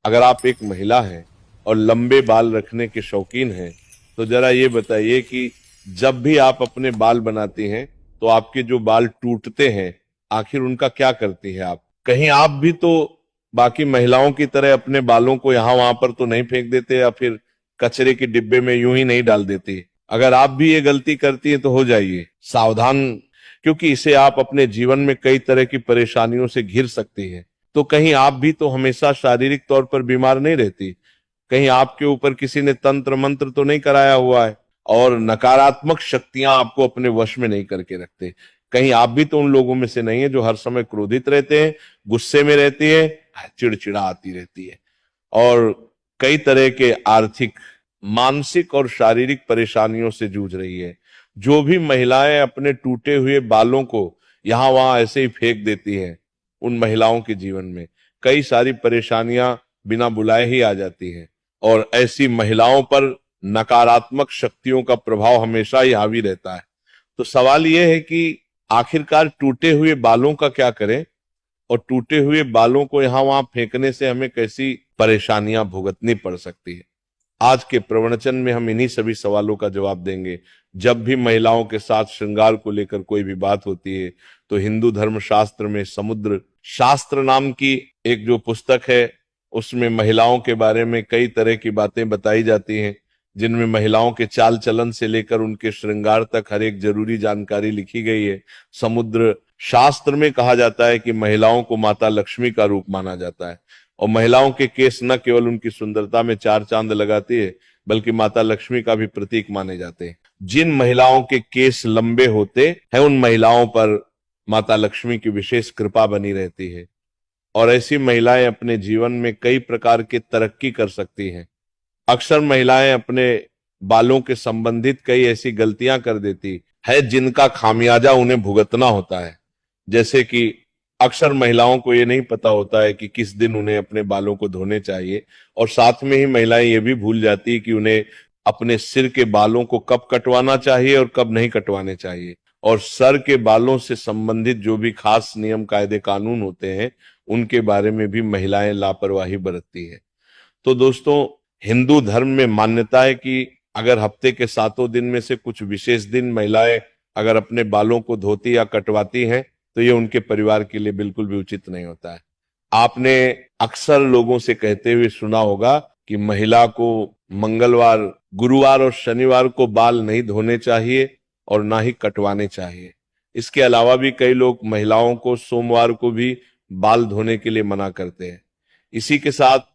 अगर आप एक महिला हैं और लंबे बाल रखने के शौकीन हैं, तो जरा ये बताइए कि जब भी आप अपने बाल बनाती हैं, तो आपके जो बाल टूटते हैं, आखिर उनका क्या करती हैं आप? कहीं आप भी तो बाकी महिलाओं की तरह अपने बालों को यहां वहां पर तो नहीं फेंक देते, या फिर कचरे के डिब्बे में यूं ही नहीं डाल देती? अगर आप भी ये गलती करती हैं तो हो जाइए सावधान, क्योंकि इसे आप अपने जीवन में कई तरह की परेशानियों से घिर सकती हैं। तो कहीं आप भी तो हमेशा शारीरिक तौर पर बीमार नहीं रहती? कहीं आपके ऊपर किसी ने तंत्र मंत्र तो नहीं कराया हुआ है और नकारात्मक शक्तियां आपको अपने वश में नहीं करके रखते? कहीं आप भी तो उन लोगों में से नहीं है जो हर समय क्रोधित रहते हैं, गुस्से में रहती है, चिड़चिड़ा आती रहती है और कई तरह के आर्थिक, मानसिक और शारीरिक परेशानियों से जूझ रही है? जो भी महिलाएं अपने टूटे हुए बालों को यहां वहां ऐसे ही फेंक देती हैं, उन महिलाओं के जीवन में कई सारी परेशानियां बिना बुलाए ही आ जाती हैं और ऐसी महिलाओं पर नकारात्मक शक्तियों का प्रभाव हमेशा ही हावी रहता है। तो सवाल यह है कि आखिरकार टूटे हुए बालों का क्या करें और टूटे हुए बालों को यहां वहां फेंकने से हमें कैसी परेशानियां भुगतनी पड़ सकती है? आज के प्रवचन में हम इन्हीं सभी सवालों का जवाब देंगे। जब भी महिलाओं के साथ श्रृंगार को लेकर कोई भी बात होती है, तो हिंदू धर्म शास्त्र में समुद्र शास्त्र नाम की एक जो पुस्तक है, उसमें महिलाओं के बारे में कई तरह की बातें बताई जाती हैं, जिनमें महिलाओं के चाल चलन से लेकर उनके श्रृंगार तक हर एक जरूरी जानकारी लिखी गई है। समुद्र शास्त्र में कहा जाता है कि महिलाओं को माता लक्ष्मी का रूप माना जाता है और महिलाओं के केस न केवल उनकी सुंदरता में चार चांद लगाती है, बल्कि माता लक्ष्मी का भी प्रतीक माने जाते हैं। जिन महिलाओं के केस लंबे होते हैं, उन महिलाओं पर माता लक्ष्मी की विशेष कृपा बनी रहती है और ऐसी महिलाएं अपने जीवन में कई प्रकार की तरक्की कर सकती हैं। अक्सर महिलाएं अपने बालों के संबंधित कई ऐसी गलतियां कर देती है जिनका खामियाजा उन्हें भुगतना होता है। जैसे कि अक्सर महिलाओं को ये नहीं पता होता है कि किस दिन उन्हें अपने बालों को धोने चाहिए, और साथ में ही महिलाएं ये भी भूल जाती है कि उन्हें अपने सिर के बालों को कब कटवाना चाहिए और कब नहीं कटवाने चाहिए, और सर के बालों से संबंधित जो भी खास नियम कायदे कानून होते हैं, उनके बारे में भी महिलाएं लापरवाही बरतती है। तो दोस्तों, हिंदू धर्म में मान्यता है कि अगर हफ्ते के 7 दिन में से कुछ विशेष दिन महिलाएं अगर अपने बालों को धोती या कटवाती हैं, तो ये उनके परिवार के लिए बिल्कुल भी उचित नहीं होता है। आपने अक्सर लोगों से कहते हुए सुना होगा कि महिला को मंगलवार, गुरुवार और शनिवार को बाल नहीं धोने चाहिए और ना ही कटवाने चाहिए। इसके अलावा भी कई लोग महिलाओं को सोमवार को भी बाल धोने के लिए मना करते हैं। इसी के साथ